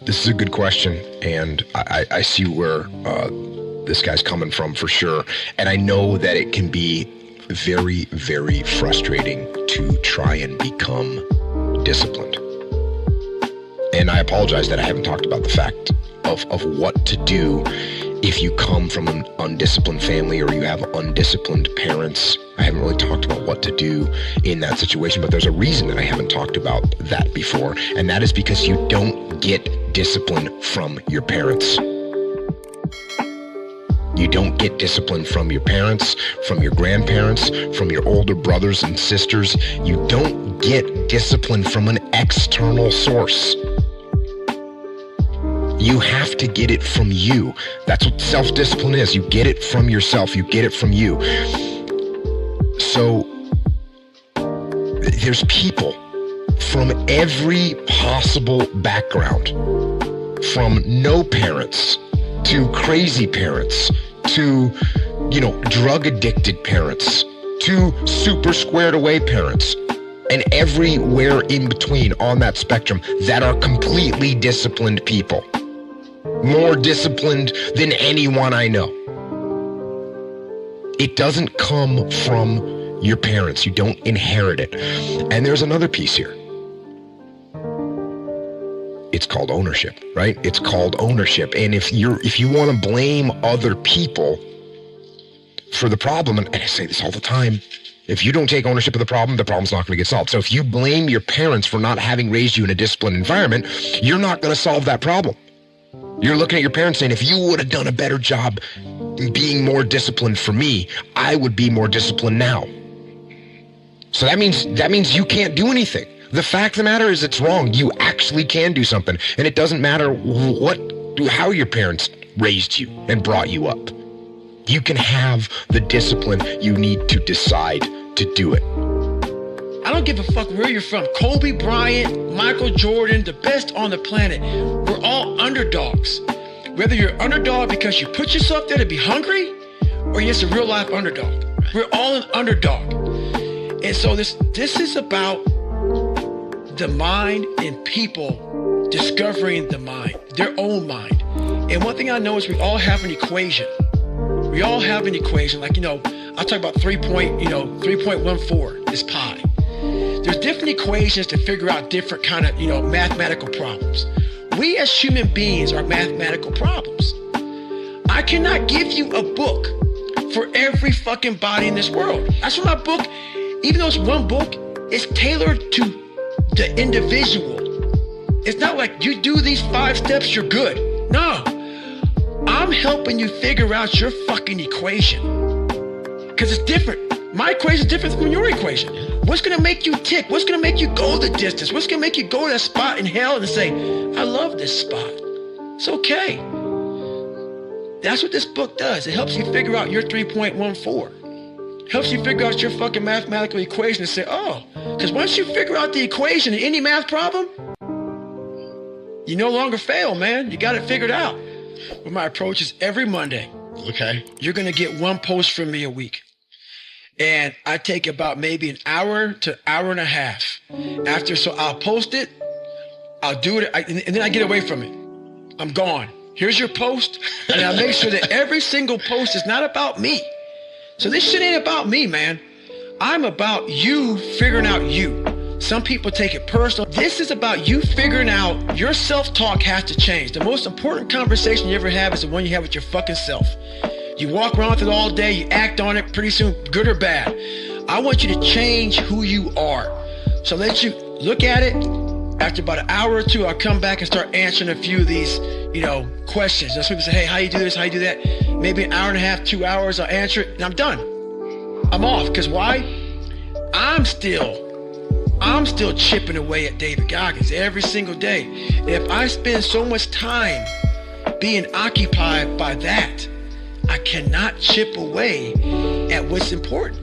This is a good question, and I see where this guy's coming from for sure. And I know that it can be very, very frustrating to try and become disciplined. And I apologize that I haven't talked about the fact of what to do if you come from an undisciplined family or you have undisciplined parents. I haven't really talked about what to do in that situation, but there's a reason that I haven't talked about that before, and that is because you don't get discipline from your parents. You don't get discipline from your parents, from your grandparents, from your older brothers and sisters. You don't get discipline from an external source. You have to get it from you. That's what self-discipline is. You get it from yourself. You get it from you. So there's people from every possible background, from no parents to crazy parents to, drug addicted parents to super squared away parents, and everywhere in between on that spectrum that are completely disciplined people. More disciplined than anyone I know. It doesn't come from your parents. You don't inherit it. And there's another piece here. It's called ownership, right? It's called ownership. And if you want to blame other people for the problem, and I say this all the time, if you don't take ownership of the problem's not going to get solved. So if you blame your parents for not having raised you in a disciplined environment, you're not going to solve that problem. You're looking at your parents saying, if you would have done a better job being more disciplined for me, I would be more disciplined now. So that means you can't do anything. The fact of the matter is it's wrong. You actually can do something. And it doesn't matter how your parents raised you and brought you up. You can have the discipline you need to decide to do it. I don't give a fuck where you're from. Kobe Bryant, Michael Jordan, the best on the planet. We're all underdogs. Whether you're underdog because you put yourself there to be hungry, or you're just a real life underdog. We're all an underdog. And so this is about the mind and people discovering the mind, their own mind. And one thing I know is we all have an equation. We all have an equation. Like, I talk about 3.14 is pi. There's different equations to figure out different kind of, mathematical problems. We as human beings are mathematical problems. I cannot give you a book for every fucking body in this world. That's why my book, even though it's one book, it's tailored to the individual. It's not like you do these 5 steps, you're good. No, I'm helping you figure out your fucking equation. Because it's different. My equation is different from your equation. What's going to make you tick? What's going to make you go the distance? What's going to make you go to that spot in hell and say, I love this spot. It's okay. That's what this book does. It helps you figure out your 3.14. Helps you figure out your fucking mathematical equation and say, because once you figure out the equation in any math problem, you no longer fail, man. You got it figured out. But my approach is every Monday. Okay. You're going to get one post from me a week. And I take about maybe an hour to hour and a half after. So I'll post it. I'll do it. And then I get away from it. I'm gone. Here's your post. And I make sure that every single post is not about me. So this shit ain't about me, man. I'm about you figuring out you. Some people take it personal. This is about you figuring out your self-talk has to change. The most important conversation you ever have is the one you have with your fucking self. You walk around with it all day, you act on it, pretty soon, good or bad. I want you to change who you are. So let you look at it. After about an hour or two, I'll come back and start answering a few of these, questions. Some people say, hey, how you do this, how you do that? Maybe an hour and a half, 2 hours, I'll answer it, and I'm done. I'm off, because why? I'm still chipping away at David Goggins every single day. And if I spend so much time being occupied by that, I cannot chip away at what's important.